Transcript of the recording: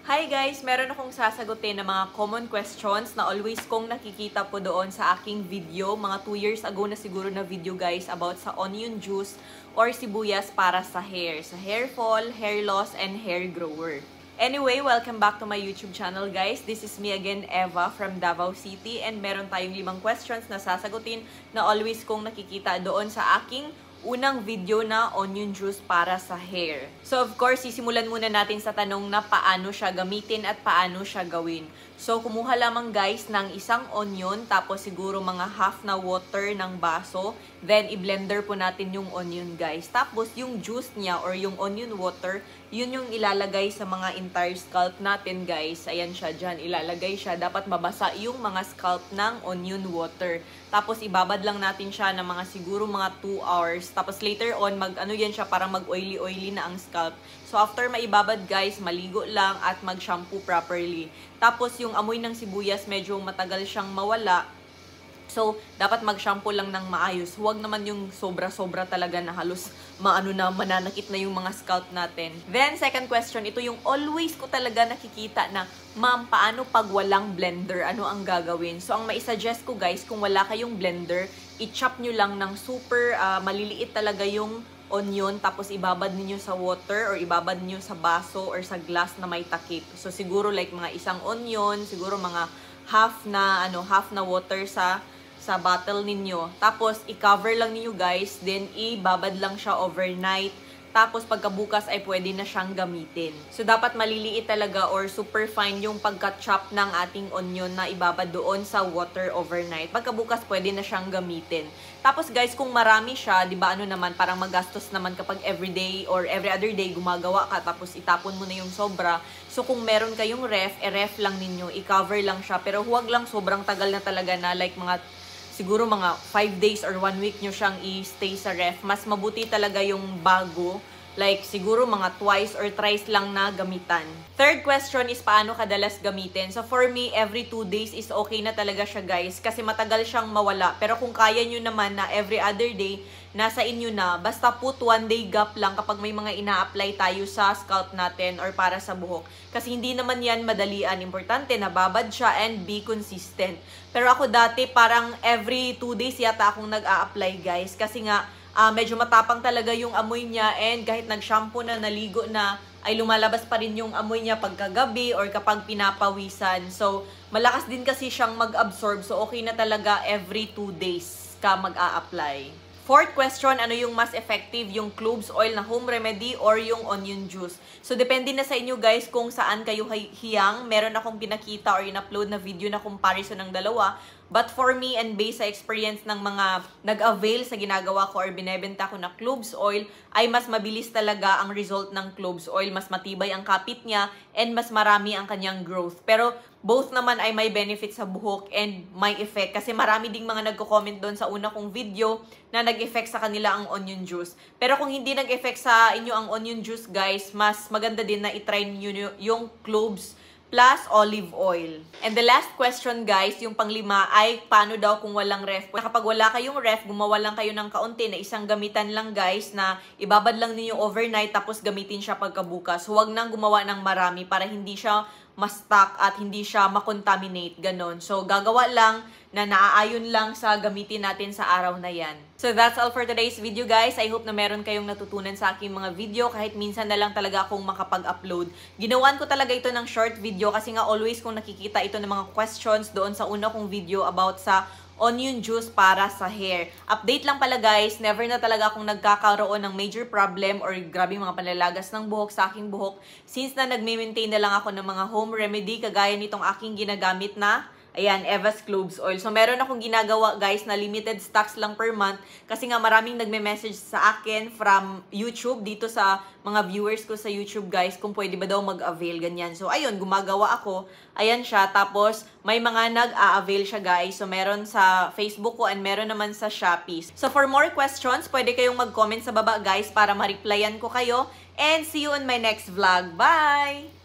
Hi guys! Meron akong sasagutin na mga common questions na always kong nakikita po doon sa aking video. Mga 2 years ago na siguro na video guys about sa onion juice or sibuyas para sa hair. Sa hair fall, hair loss, and hair grower. Anyway, welcome back to my YouTube channel guys. This is me again, Eva from Davao City. And meron tayong 5 questions na sasagutin na always kong nakikita doon sa aking unang video na onion juice para sa hair. So of course, sisimulan muna natin sa tanong na paano siya gamitin at paano siya gawin. So kumuha lamang guys ng isang onion, tapos siguro mga half na water ng baso. Then i-blender po natin yung onion guys. Tapos yung juice niya or yung onion water, yun yung ilalagay sa mga entire scalp natin guys. Ayan siya, dyan ilalagay siya. Dapat mabasa yung mga scalp ng onion water. Tapos ibabad lang natin siya ng mga siguro mga 2 hours. Tapos later on, mag-ano yan siya, parang mag-oily-oily na ang scalp. So after maibabad guys, maligo lang at mag-shampoo properly. Tapos yung amoy ng sibuyas, medyo matagal siyang mawala. So, dapat mag-shampoo lang ng maayos. Huwag naman yung sobra-sobra talaga na halos mananakit na yung mga scalp natin. Then, second question, ito yung always ko talaga nakikita na, ma'am, paano pag walang blender? Ano ang gagawin? So, ang maisuggest ko guys, kung wala kayong blender, i-chop nyo lang ng super maliliit talaga yung onion, tapos ibabad niyo sa water or ibabad niyo sa baso or sa glass na may takip. So, siguro like mga isang onion, siguro mga half na water sa bottle ninyo. Tapos, i-cover lang niyo guys. Then, ibabad lang siya overnight. Tapos, pagkabukas ay pwede na siyang gamitin. So, dapat maliliit talaga or super fine yung pagka-chop ng ating onion na ibabad doon sa water overnight. Pagkabukas, pwede na siyang gamitin. Tapos, guys, kung marami siya, di ba parang magastos naman kapag everyday or every other day gumagawa ka, tapos itapon mo na yung sobra. So, kung meron kayong ref, ref lang ninyo, i-cover lang siya. Pero huwag lang sobrang tagal na talaga na like siguro mga 5 days or 1 week nyo siyang i-stay sa ref. Mas mabuti talaga yung bago. Like, siguro mga twice or thrice lang na gamitan. Third question is, paano kadalas gamitin? So, for me, every 2 days is okay na talaga siya, guys. Kasi matagal siyang mawala. Pero kung kaya nyo naman na every other day, nasa inyo na. Basta put 1 day gap lang kapag may mga ina-apply tayo sa scalp natin or para sa buhok. Kasi hindi naman yan madalian. Importante, nababad siya and be consistent. Pero ako dati, parang every 2 days yata akong nag-a-apply, guys. Kasi nga, medyo matapang talaga yung amoy niya and kahit nag-shampoo na, naligo na, ay lumalabas pa rin yung amoy niya pagkagabi or kapag pinapawisan. So, malakas din kasi siyang mag-absorb. So, okay na talaga every 2 days ka mag-a-apply. Fourth question, ano yung mas effective, yung cloves oil na home remedy or yung onion juice? So, depende na sa inyo guys kung saan kayo hiyang. Meron akong pinakita or in-upload na video na comparison ng dalawa. But for me and based sa experience ng mga nag-avail sa ginagawa ko or binebenta ko na cloves oil, ay mas mabilis talaga ang result ng cloves oil. Mas matibay ang kapit niya and mas marami ang kanyang growth. Pero both naman ay may benefit sa buhok and may effect. Kasi marami ding mga nagko-comment doon sa una kong video na nag-effect sa kanila ang onion juice. Pero kung hindi nag-effect sa inyo ang onion juice guys, mas maganda din na itry niyo yung cloves plus olive oil. And the last question guys, yung panglima ay paano daw kung walang ref? Kapag wala kayong ref, gumawa lang kayo ng kaunti na isang gamitan lang guys na ibabad lang niyo overnight tapos gamitin siya pagkabukas. Huwag nang gumawa ng marami para hindi siya ma-stuck at hindi siya ma-contaminate, ganon. So, gagawa lang na naaayon lang sa gamitin natin sa araw na yan. So, that's all for today's video, guys. I hope na meron kayong natutunan sa aking mga video kahit minsan na lang talaga akong makapag-upload. Ginawan ko talaga ito ng short video kasi nga always kung nakikita ito ng mga questions doon sa una kong video about sa onion juice para sa hair. Update lang pala guys, never na talaga akong nagkakaroon ng major problem or grabe mga panlalagas ng buhok sa aking buhok since na nagme-maintain na lang ako ng mga home remedy kagaya nitong aking ginagamit na ayan, Eva's Cloves Oil. So, meron akong ginagawa, guys, na limited stocks lang per month. Kasi nga, maraming nagme-message sa akin from YouTube, dito sa mga viewers ko sa YouTube, guys, kung pwede ba daw mag-avail, ganyan. So, ayun, gumagawa ako. Ayan siya. Tapos, may mga nag-a-avail siya, guys. So, meron sa Facebook ko and meron naman sa Shopee. So, for more questions, pwede kayong mag-comment sa baba, guys, para ma-replyan ko kayo. And see you on my next vlog. Bye!